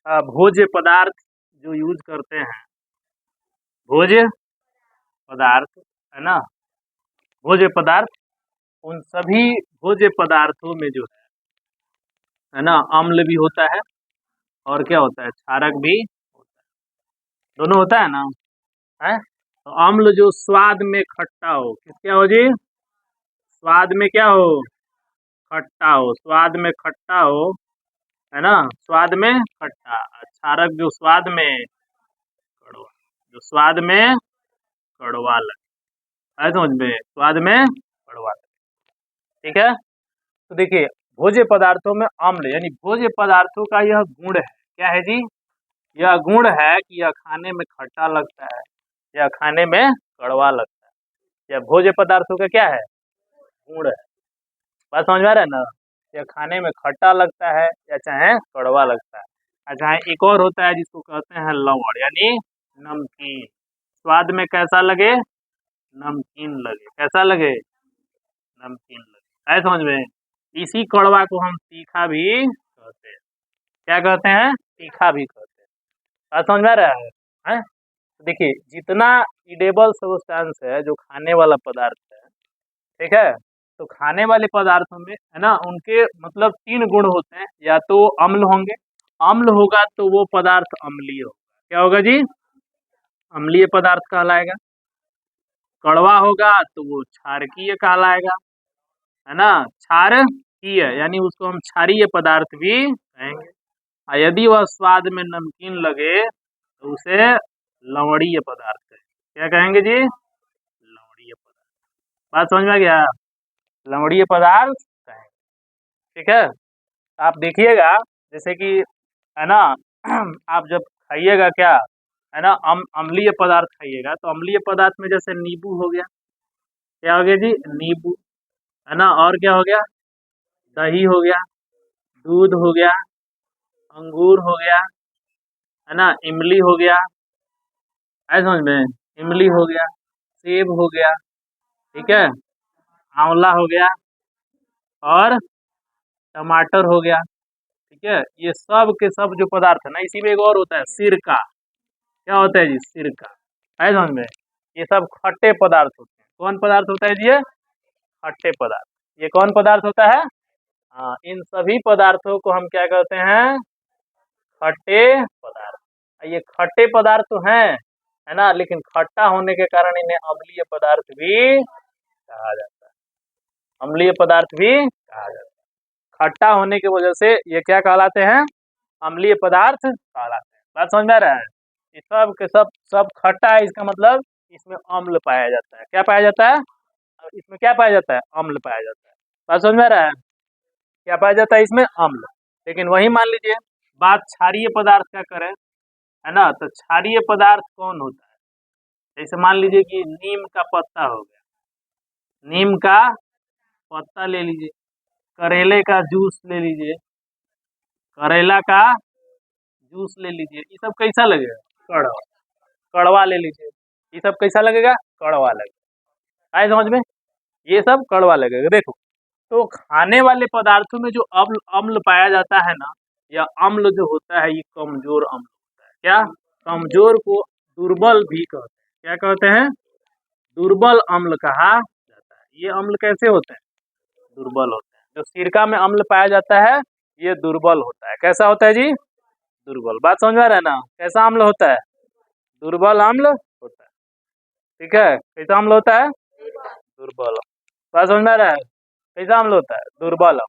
भोज्य पदार्थ जो यूज करते हैं, भोज्य पदार्थ है ना, भोज्य पदार्थ, उन सभी भोज्य पदार्थों में जो है ना, अम्ल भी होता है और क्या होता है, क्षारक भी होता है, दोनों होता है ना। है तो अम्ल जो स्वाद में खट्टा हो, किस क्या हो जी, स्वाद में क्या हो, खट्टा हो, स्वाद में खट्टा हो, है ना, स्वाद में खट्टा। क्षारक जो स्वाद में कड़वा, जो स्वाद में कड़वा लगे, है समझ में, स्वाद में कड़वा लगे। ठीक है, तो देखिए भोज्य पदार्थों में अम्ल यानी भोज्य पदार्थों का यह गुण है, क्या है जी, यह गुण है कि यह खाने में खट्टा लगता है, यह खाने में कड़वा लगता है, यह भोज्य पदार्थों का क्या है, गुण है। बात समझ में आ रहा है ना, यह खाने में खट्टा लगता है या चाहे कड़वा लगता है। अच्छा, एक और होता है जिसको कहते हैं लवण यानी नमकीन, स्वाद में कैसा लगे, नमकीन लगे, कैसा लगे, नमकीन लगे, है समझ में। इसी कड़वा को हम तीखा भी कहते हैं, क्या कहते हैं, तीखा भी कहते हैं। बात समझ में आ रहा है? तो देखिए जितना ईडेबल सब्सटेंस है, जो खाने वाला पदार्थ है, ठीक है, तो खाने वाले पदार्थों में है ना, उनके मतलब तीन गुण होते हैं, या तो अम्ल होंगे, अम्ल होगा तो वो पदार्थ अम्लीय होगा, क्या होगा जी, अम्लीय पदार्थ कहलाएगा। कड़वा होगा तो वो क्षारकीय कहलाएगा, है ना, क्षारकीय यानी उसको हम क्षारीय पदार्थ भी कहेंगे। और यदि वह स्वाद में नमकीन लगे तो उसे लवणीय पदार्थ कहेंगे, क्या कहेंगे जी, लवणीय पदार्थ। बात समझ में आ गया, लवणीय पदार्थ कहेंगे। ठीक है, आप देखिएगा जैसे कि है ना आप जब खाइएगा क्या, है ना, अम्लीय पदार्थ खाइएगा, तो अम्लीय पदार्थ में जैसे नींबू हो गया, क्या हो गया जी, नींबू, है ना, और क्या हो गया, दही हो गया, दूध हो गया, अंगूर हो गया, है ना, इमली हो गया, है समझ में, इमली हो गया, सेब हो गया, ठीक है, आंवला हो गया और टमाटर हो गया। ठीक है, ये सब के सब जो पदार्थ है ना, इसी में एक और होता है सिरका, क्या होता है जी, सिरका, है समझ में। ये सब खट्टे पदार्थ होते हैं, कौन पदार्थ होता है जी, ये खट्टे पदार्थ, ये कौन पदार्थ होता है, हाँ, इन सभी पदार्थों को हम क्या कहते हैं, खट्टे पदार्थ। ये खट्टे पदार्थ तो हैं, है ना, लेकिन खट्टा होने के कारण इन्हें अम्लीय पदार्थ भी कहा जाता है, अम्लीय पदार्थ भी कहा जाता है। खट्टा होने की वजह से ये क्या कहलाते हैं, अम्लीय पदार्थ कहलाते हैं। बात समझ में आ रहा है, ये सब के सब सब खट्टा है, इसका मतलब इसमें अम्ल पाया जाता है, क्या पाया जाता है, इसमें क्या पाया जाता है, अम्ल पाया जाता है। बात समझ में आ रहा है, क्या पाया जाता है इसमें, अम्ल। लेकिन वही मान लीजिए बात क्षारीय पदार्थ का करें, है ना, तो क्षारीय पदार्थ कौन होता है, जैसे मान लीजिए कि नीम का पत्ता हो गया, नीम का पत्ता ले लीजिए, करेले का जूस ले लीजिए, करेला का जूस ले लीजिए, ये सब कैसा लगेगा, कड़वा, कड़वा ले लीजिए, ये सब कैसा लगेगा, कड़वा लगेगा, आए समझ में, ये सब कड़वा लगेगा। देखो, तो खाने वाले पदार्थों में जो अम्ल अम्ल पाया जाता है ना, यह अम्ल जो होता है ये कमजोर अम्ल होता है, क्या, कमजोर को दुर्बल भी कहते हैं, क्या कहते हैं, दुर्बल अम्ल कहा जाता है। ये अम्ल कैसे होते हैं, दुर्बल होते हैं। जो सिरका में अम्ल पाया जाता है ये दुर्बल होता है, कैसा होता है जी, दुर्बल। बात समझ में आ रहा है ना, कैसा अम्ल होता है, दुर्बल अम्ल होता है। ठीक है, कैसा अम्ल होता है, दुर्बल। बात समझ में आ रहा है, कैसा अम्ल होता है, दुर्बल।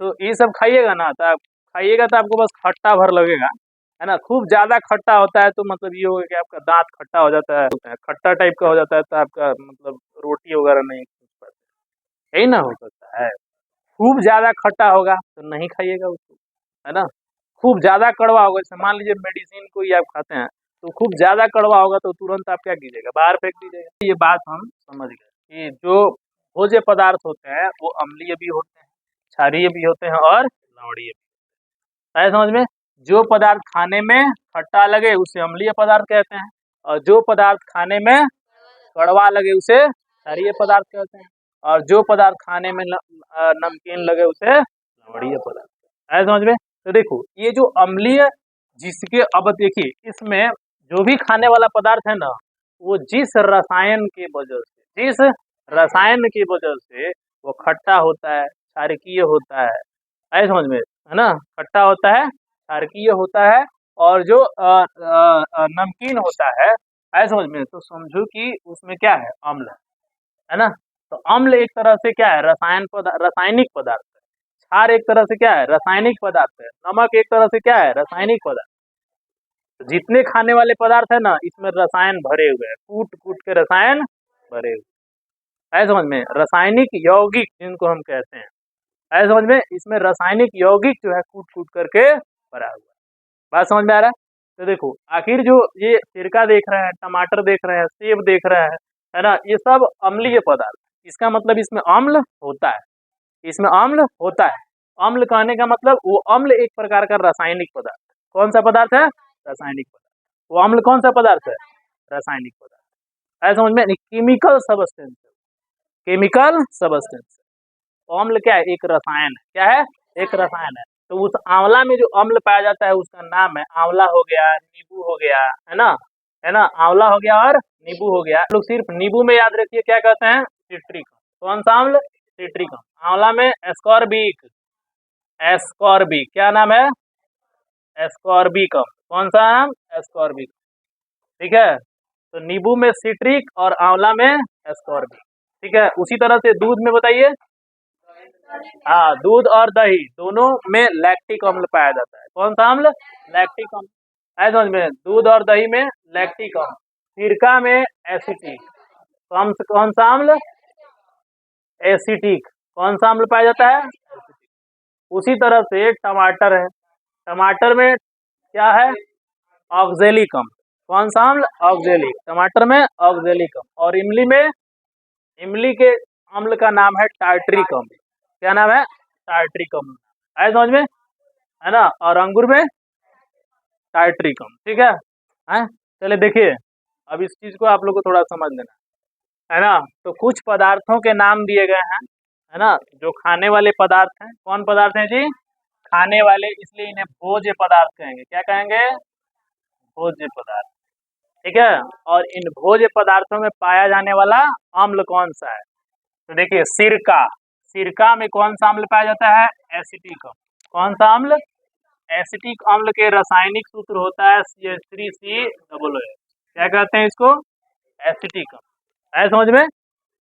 तो ये सब खाइएगा ना, तो आप खाइएगा तो आपको बस खट्टा भर लगेगा, है ना, खूब ज्यादा खट्टा होता है तो मतलब ये होगा कि आपका दांत खट्टा हो जाता है, खट्टा टाइप का हो जाता है, तो आपका मतलब रोटी वगैरह नहीं खा पाते, यही ना हो सकता है। खूब ज्यादा खट्टा होगा तो नहीं खाइएगा उसको, है ना, खूब ज्यादा कड़वा होगा, जैसे मान लीजिए मेडिसिन कोई आप खाते हैं तो खूब ज्यादा कड़वा होगा तो तुरंत आप क्या कीजिएगा, बाहर फेंक दीजिएगा। ये बात हम समझ गए कि जो भोज्य पदार्थ होते हैं वो अम्लीय भी होते हैं, क्षारीय भी होते हैं और लवणीय भी। है समझ में, जो पदार्थ खाने में खट्टा लगे उसे अम्लीय पदार्थ कहते हैं, और जो पदार्थ खाने में कड़वा लगे उसे क्षारीय पदार्थ कहते हैं, और जो पदार्थ खाने में नमकीन लगे उसे लवणीय पदार्थ। है समझ में। तो देखो ये जो अम्लीय जिसके, अब देखिए इसमें जो भी खाने वाला पदार्थ है ना, वो जिस रसायन की वजह से वो खट्टा होता है, क्षारकीय होता है, ऐसे समझ में, है ना, खट्टा होता है, क्षारकीय होता है, और जो नमकीन होता है, ऐसे समझ में, तो समझो कि उसमें क्या है, अम्ल है ना। तो अम्ल एक तरह से क्या है, रासायनिक पदार्थ है। क्षार एक तरह से क्या है, रासायनिक पदार्थ है। नमक एक तरह से क्या है, रासायनिक पदार्थ। तो जितने खाने वाले पदार्थ है ना, इसमें रसायन भरे हुए हैं, कूट कूट के रसायन भरे हुए, ऐसे समझ में, रासायनिक यौगिक जिनको हम कहते हैं, ऐसे समझ में, इसमें रासायनिक यौगिक जो है कूट कूट करके भरा हुआ है। बात समझ में आ रहा है। तो देखो आखिर जो ये सिरका देख रहे हैं, टमाटर देख रहे हैं, सेब देख रहे हैं, है ना, ये सब अम्लीय पदार्थ, इसका मतलब इसमें अम्ल होता है, इसमें अम्ल होता है। अम्ल कहने का मतलब वो अम्ल एक प्रकार का रासायनिक पदार्थ है। कौन सा पदार्थ है, रासायनिक पदार्थ। वो अम्ल कौन सा पदार्थ है, रासायनिक पदार्थ, ऐसा समझ में, केमिकल सबस्टेंस, केमिकल सबस्टेंस। अम्ल क्या है, एक रसायन है, क्या है, एक रसायन है। तो उस आंवला में जो अम्ल पाया जाता है उसका नाम है आंवला, हो गया नींबू, हो गया, है ना, है ना, आंवला हो गया और नींबू हो गया। लोग सिर्फ नींबू में याद रखिए क्या कहते हैं, सिट्रिक। कौन सा अम्ल, सिट्रिक। आंवला में एस्कॉर्बिक, एस्कॉर्बिक, क्या नाम है, एस्कॉर्बिकम। कौन सा नाम, एस्कॉर्बिक, ठीक है। तो नींबू में सिट्रिक और आंवला में एस्कॉर्बिक, ठीक है। उसी तरह से दूध में बताइए, हाँ, दूध और दही दोनों में लैक्टिक अम्ल पाया जाता है। कौन सा अम्ल, लैक्टिक अम्ल, ऐसे समझ में, दूध और दही में लैक्टिक अम्ल। सिरका में एसिटिक, कौन सा अम्ल, एसिटिक, कौन सा अम्ल पाया जाता है, एसिटिक। उसी तरह से टमाटर है, टमाटर में क्या है, ऑक्जेलिक अम्ल। कौन सा अम्ल, ऑक्जेलिक, टमाटर में ऑक्जेलिक अम्ल। और इमली में, इमली के अम्ल का नाम है टार्ट्रिक अम्ल। क्या नाम है, टार्ट्रिक अम्ल, आए समझ में, है ना। और अंगूर में टार्ट्रिक अम्ल, ठीक है। चलिए देखिए, अब इस चीज को आप लोग को थोड़ा समझ लेना है ना। तो कुछ पदार्थों के नाम दिए गए हैं, है ना, जो खाने वाले पदार्थ हैं। कौन पदार्थ हैं जी, खाने वाले, इसलिए इन्हें भोज्य पदार्थ कहेंगे। क्या कहेंगे, भोज्य पदार्थ, ठीक है। और इन भोज्य पदार्थों में पाया जाने वाला अम्ल कौन सा है, तो देखिए सिरका, सिरका में कौन सा अम्ल पाया जाता है, एसिटिक अम्ल। कौन सा अम्ल, एसिटिक अम्ल के रासायनिक सूत्र होता है CH3COOH। क्या कहते हैं इसको, एसिटिक अम्ल, है समझ में,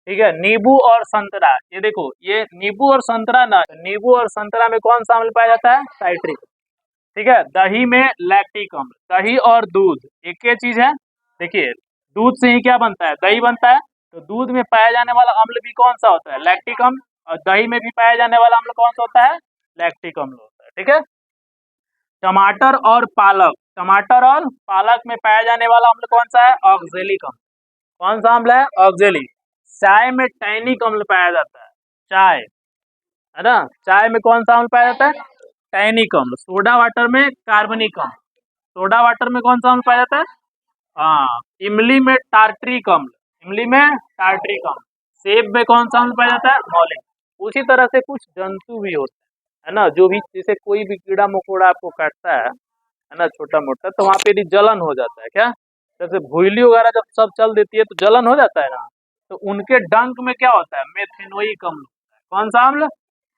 ठीक है। नींबू और संतरा, ये देखो, ये नींबू और संतरा ना, नींबू और संतरा में कौन सा अम्ल पाया जाता है, साइट्रिक, ठीक है। दही में लैक्टिक अम्ल, दही और दूध एक ही चीज है। देखिए दूध से ही क्या बनता है, दही बनता है। तो दूध में पाया जाने वाला अम्ल भी कौन सा होता है, लैक्टिक अम्ल। और दही में भी पाया जाने वाला अम्ल कौन सा होता है, लैक्टिक अम्ल होता है, ठीक है। टमाटर और पालक, टमाटर और पालक में पाया जाने वाला अम्ल कौन सा है, ऑक्जेलिक अम्ल। कौन सा अम्ल है, ऑक्जेलिक। चाय में टैनिक अम्ल पाया जाता है, चाय, है ना, चाय में कौन सा अम्ल पाया जाता है, टैनिक अम्ल। सोडा वाटर में कार्बनिक अम्ल, सोडा वाटर में कौन सा अम्ल पाया जाता है, हाँ, इमली में टार्ट्रिक अम्ल, इमली में टार्ट्रिक अम्ल। सेब में कौन सा अम्ल पाया जाता है, मौलिक। उसी तरह से कुछ जंतु भी होते हैं, है ना, जो भी, जैसे कोई भी कीड़ा मकोड़ा आपको काटता है ना, छोटा मोटा, तो वहाँ पे यदि जलन हो जाता है, क्या, जैसे भुइली वगैरह जब सब चल देती है तो जलन हो जाता है ना, तो उनके डंक में क्या होता है, मेथेनोइक अम्ल होता है। कौन सा अम्ल,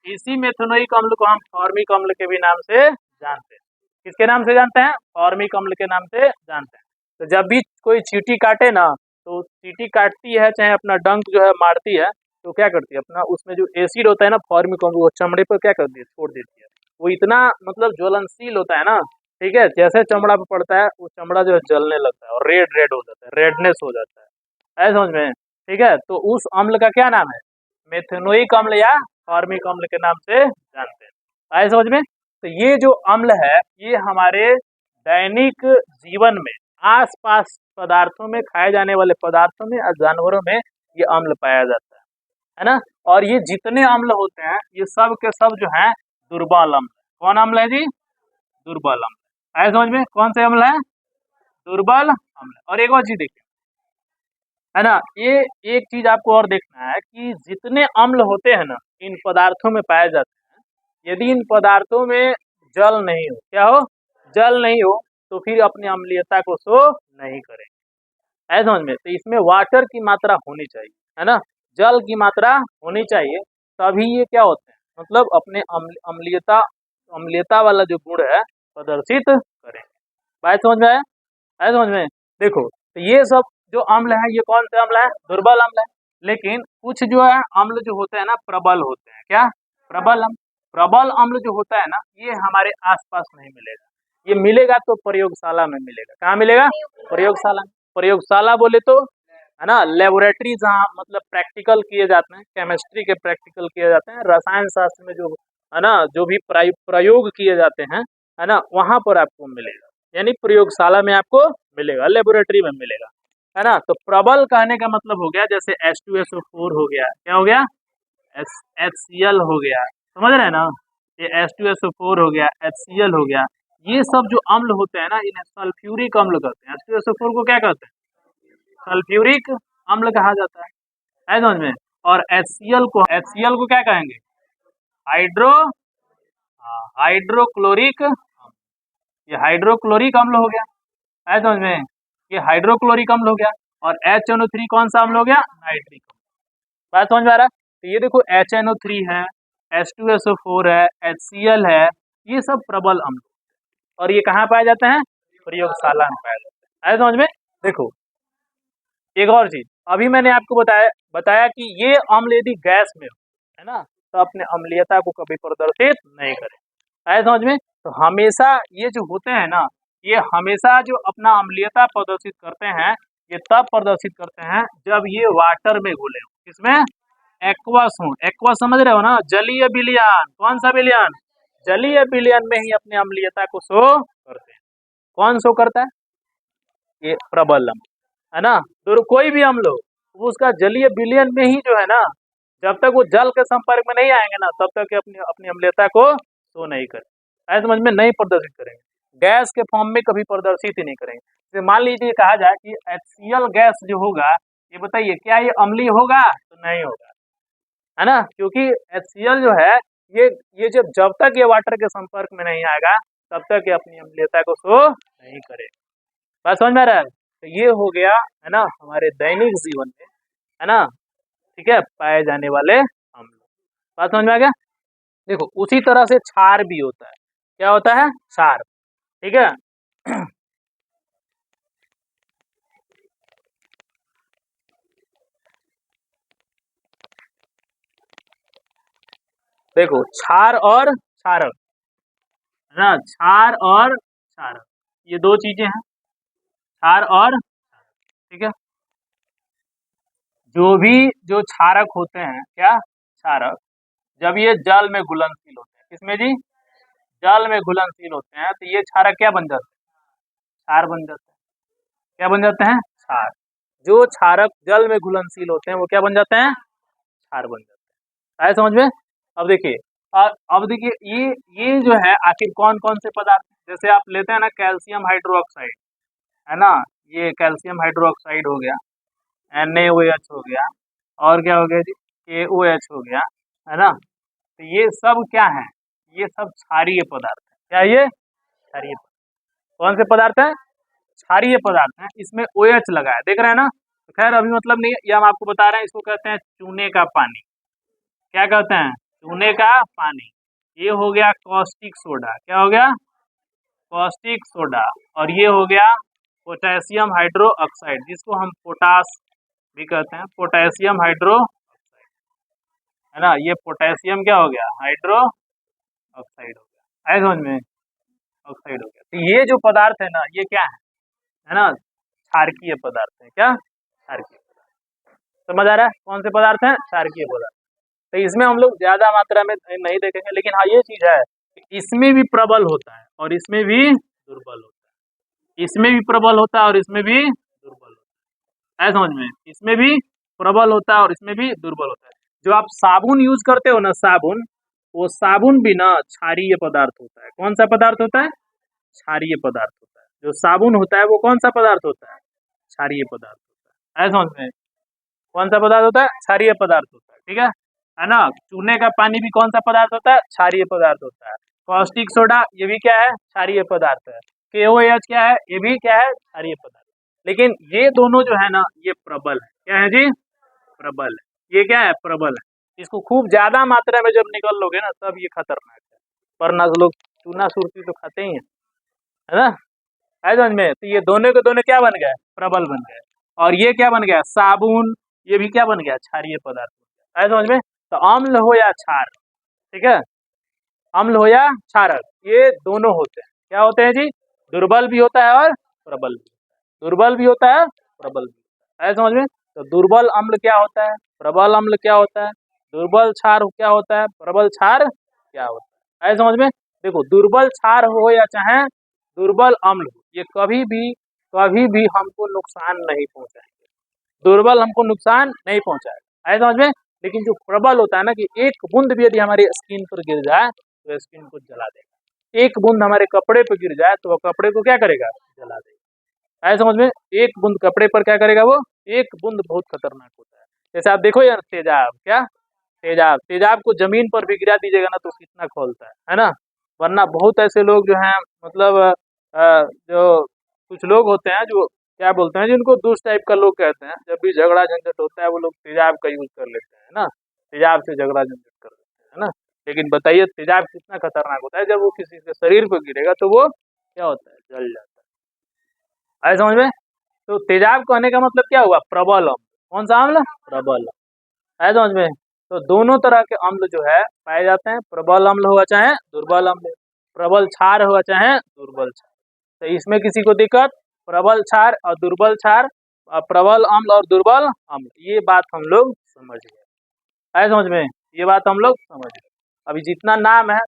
इसी मेथेनोइक अम्ल को हम फॉर्मिक अम्ल के भी नाम से जानते हैं। किसके नाम से जानते हैं, फॉर्मिक अम्ल के नाम से जानते हैं। तो जब भी कोई चींटी काटे ना, तो चींटी काटती है चाहे अपना डंक जो है मारती है, तो क्या करती है, अपना उसमें जो एसिड होता है ना, फॉर्मिक अम्ल, वो चमड़े पर क्या करती है, छोड़ देती है। वो इतना मतलब ज्वलनशील होता है ना, ठीक है, जैसे चमड़ा पे पड़ता है वो चमड़ा जो है जलने लगता है और रेड रेड हो जाता है, रेडनेस हो जाता है, ऐसा समझ में, ठीक है। तो उस अम्ल का क्या नाम है, मेथेनोइक अम्ल या फॉर्मिक अम्ल के नाम से जानते हैं, आए समझ में। तो ये जो अम्ल है, ये हमारे दैनिक जीवन में आसपास पदार्थों में, खाए जाने वाले पदार्थों में और जानवरों में ये अम्ल पाया जाता है ना। और ये जितने अम्ल होते हैं ये सब के सब जो है दुर्बल अम्ल। कौन अम्ल है जी, दुर्बल अम्ल, आए समझ में, कौन से अम्ल है, दुर्बल अम्ल। और एक और चीज देखिए, है ना, ये एक चीज आपको और देखना है कि जितने अम्ल होते हैं ना, इन पदार्थों में पाए जाते हैं, यदि इन पदार्थों में जल नहीं हो, क्या हो, जल नहीं हो तो फिर अपनी अम्लीयता को शो नहीं करेंगे। ऐसा समझ में। तो इसमें वाटर की मात्रा होनी चाहिए, है ना, जल की मात्रा होनी चाहिए, तभी ये क्या होते हैं, मतलब अपने अम्लीयता अम्लीयता वाला जो गुण है प्रदर्शित करेंगे। बात समझ में आया? है समझ में। देखो तो ये सब जो अम्ल है, ये कौन से अम्ल है, दुर्बल अम्ल है। लेकिन कुछ जो है अम्ल जो होते हैं ना प्रबल होते हैं। क्या? प्रबल अम्ल। प्रबल अम्ल जो होता है ना, ये हमारे आसपास नहीं मिलेगा, ये मिलेगा तो प्रयोगशाला में मिलेगा। कहाँ मिलेगा? प्रयोगशाला। प्रयोगशाला बोले तो है ना, लेबोरेटरी जहाँ मतलब प्रैक्टिकल किए जाते हैं, केमिस्ट्री के प्रैक्टिकल किए जाते हैं, रसायन शास्त्र में जो है ना जो भी प्रयोग किए जाते हैं, है ना, वहां पर आपको मिलेगा, यानी प्रयोगशाला में आपको मिलेगा, लेबोरेटरी में मिलेगा, है ना। तो प्रबल कहने का मतलब हो गया जैसे H2SO4 हो गया, क्या हो गया, HCl हो गया, समझ रहे हैं ना, ये H2SO4 हो गया, HCl हो गया, ये सब जो अम्ल होते हैं ना इन्हें सल्फ्यूरिक अम्ल कहते हैं। H2SO4 को क्या कहते हैं? सल्फ्यूरिक अम्ल कहा जाता है समझ में। और HCl को क्या कहेंगे? हाइड्रो हाइड्रोक्लोरिक अम्ल। ये हाइड्रोक्लोरिक अम्ल हो गया, है समझ में, ये हाइड्रोक्लोरिक अम्ल हो गया। और HNO3 कौन सा अम्ल हो गया? नाइट्रिक अम्ल। बात समझ में आ रहा है? तो ये देखो HNO3 है, H2SO4 है, HCl है, ये सब प्रबल अम्ल, और ये कहाँ पाए जाते हैं? प्रयोगशाला में पाए जाते हैं। है समझ में। देखो एक और चीज, अभी मैंने आपको बताया कि ये अम्ल यदि गैस में हो, है ना, तो अपने अम्लीयता को कभी प्रदर्शित नहीं करे। है समझ में। तो हमेशा ये जो होते हैं ना, ये हमेशा जो अपना अम्लीयता प्रदर्शित करते हैं, ये तब प्रदर्शित करते हैं जब ये वाटर में घुले हो। किसमें? एक्वस हो। एक्वस समझ रहे हो ना, जलीय विलयन। कौन सा विलयन? जलीय विलयन में ही अपने अम्लीयता को शो करते हैं। कौन शो करता है? ये प्रबल अम्ल, है ना। तो कोई भी अम्ल हो वो उसका जलीय विलयन में ही जो है ना, जब तक वो जल के संपर्क में नहीं आएंगे ना, तब तक अपनी अपनी अम्लीयता को शो नहीं करेंगे। ऐसे समझ में, नहीं प्रदर्शित करेंगे, गैस के फॉर्म में कभी प्रदर्शित ही नहीं करेंगे। जैसे मान लीजिए कहा जाए कि HCl गैस जो होगा, ये बताइए क्या ये अम्लीय होगा? तो नहीं होगा, है ना, क्योंकि HCl जो है ये जब तक ये वाटर के संपर्क में नहीं आएगा तब तक ये अपनी अम्लीयता को शो नहीं करेगा। बात समझ में आ रहा है? तो ये हो गया, है ना, हमारे दैनिक जीवन में, है ना, ठीक है, पाए जाने वाले अम्ल। बात समझ में आ गया? देखो उसी तरह से क्षार भी होता है। क्या होता है? क्षार। ठीक है। देखो क्षार और क्षारक, है ना, क्षार और क्षारक, ये दो चीजें हैं, क्षार और, ठीक है। जो क्षारक होते हैं, क्या क्षारक, जब ये जल में घुलनशील होते हैं, किसमें जी? जल में घुलनशील होते हैं, तो ये क्षारक क्या बन जाते हैं? क्षार बन जाते हैं। क्या बन जाते हैं? क्षार। जो क्षारक जल में घुलनशील होते हैं वो क्या बन जाते हैं? क्षार बन जाते हैं। आया समझ में? अब देखिए, अब देखिए ये जो है आखिर कौन कौन से पदार्थ, जैसे आप लेते हैं ना कैल्शियम हाइड्रोक्साइड, है ना, ये कैल्शियम हाइड्रोक्साइड हो गया, NaOH हो गया, और क्या हो गया जी, KOH हो गया, है ना। तो ये सब क्या है? ये सब क्षारीय पदार्थ है। क्या ये? क्षारीय पदार्थ। कौन से पदार्थ है? क्षारीय पदार्थ है। इसमें OH लगा है, देख रहे हैं ना। तो खैर अभी मतलब नहीं, ये हम आपको बता रहे हैं, इसको कहते हैं चूने का पानी। क्या कहते हैं? चूने का पानी। ये हो गया कॉस्टिक सोडा। क्या हो गया? Caustic soda. और ये हो गया पोटेशियम हाइड्रो ऑक्साइड, जिसको हम पोटास भी कहते हैं, पोटेशियम हाइड्रो ऑक्साइड, है ना। ये पोटेशियम क्या हो गया? हाइड्रो ऑक्साइड हो गया। है समझ में? ऑक्साइड हो गया। तो ये जो पदार्थ है ना, ये क्या है ना, क्षारकीय पदार्थ है। क्या? क्षारकीय पदार्थ। समझ आ रहा है? कौन से पदार्थ हैं? क्षारकीय पदार्थ। तो इसमें हम लोग ज्यादा मात्रा में नहीं देखेंगे, लेकिन हाँ ये चीज है कि इसमें भी प्रबल होता है और इसमें भी दुर्बल होता है। इसमें भी प्रबल होता है और इसमें भी दुर्बल होता है। समझ में? इसमें भी प्रबल होता है और इसमें भी दुर्बल होता है। जो आप साबुन यूज करते हो ना, साबुन, वो साबुन भी ना क्षारीय पदार्थ होता है। कौन सा पदार्थ होता है? क्षारीय पदार्थ होता है। जो साबुन होता है वो कौन सा पदार्थ होता है? क्षारीय पदार्थ होता है। समझ में? कौन सा पदार्थ होता है? क्षारीय पदार्थ होता है। ठीक है ना। चूने का पानी भी कौन सा पदार्थ होता है? क्षारीय पदार्थ होता है। कॉस्टिक सोडा ये भी क्या है, क्षारीय पदार्थ है। KOH क्या है, ये भी क्या है, क्षारीय पदार्थ। लेकिन ये दोनों जो है ना, ये प्रबल है। क्या है जी, प्रबल है। ये क्या है, प्रबल है। इसको खूब ज्यादा मात्रा में जब निकल लोगे ना, तब ये खतरनाक है, वरना लोग चूना सुरती तो खाते ही है ना, है समझ में। तो ये दोनों के दोनों क्या बन गए, प्रबल बन गए। और ये क्या बन गया, साबुन, ये भी क्या बन गया, क्षारीय पदार्थ बन गया, है समझ में। तो अम्ल हो या क्षार, ठीक है, अम्ल हो या क्षारक, ये दोनों होते हैं। क्या होते हैं जी, दुर्बल भी होता है और प्रबल भी, दुर्बल भी होता है, प्रबल भी होता है समझ में। तो दुर्बल अम्ल क्या होता है, प्रबल अम्ल क्या होता है, दुर्बल क्षार क्या होता है, प्रबल क्षार क्या होता है समझ में। देखो, दुर्बल क्षार हो या चाहे दुर्बल अम्ल हो, ये कभी भी हमको नुकसान नहीं पहुंचाएंगे, दुर्बल हमको नुकसान नहीं पहुंचाएगा, है समझ में। लेकिन जो प्रबल होता है ना, कि एक बूंद भी यदि हमारी स्किन पर गिर जाए तो स्किन को जला देगा, एक बूंद हमारे कपड़े पर गिर जाए तो वह कपड़े को क्या करेगा, जला देगा, है समझ में। एक बूंद कपड़े पर क्या करेगा, वो एक बूंद बहुत खतरनाक होता है। जैसे आप देखो यार, तेजाब, क्या तेजाब, तेजाब को जमीन पर भी गिरा दीजिएगा ना तो कितना खोलता है ना। वरना बहुत ऐसे लोग जो हैं, मतलब जो कुछ लोग होते हैं जो क्या बोलते हैं, जिनको दुष्ट टाइप का लोग कहते हैं, जब भी झगड़ा झंझट होता है वो लोग तेजाब का यूज कर लेते हैं ना, तेजाब से झगड़ा झंझट कर लेते हैं ना। लेकिन बताइए तेजाब कितना खतरनाक होता है, जब वो किसी के शरीर पर गिरेगा तो वो क्या होता है, जल जाता है समझ में। तो तेजाब कहने का मतलब क्या हुआ, प्रबल अम्ल। कौन सा अम्ल, प्रबल अम्ल, है समझ में। तो दोनों तरह के अम्ल जो है पाए जाते हैं, प्रबल अम्ल हुआ चाहे दुर्बल अम्ल, प्रबल क्षार हुआ चाहे दुर्बल क्षार। तो इसमें किसी को दिक्कत, प्रबल क्षार और दुर्बल क्षार, प्रबल अम्ल और दुर्बल अम्ल, ये बात हम लोग समझ गए, है समझ में, ये बात हम लोग समझ गए। अभी जितना नाम है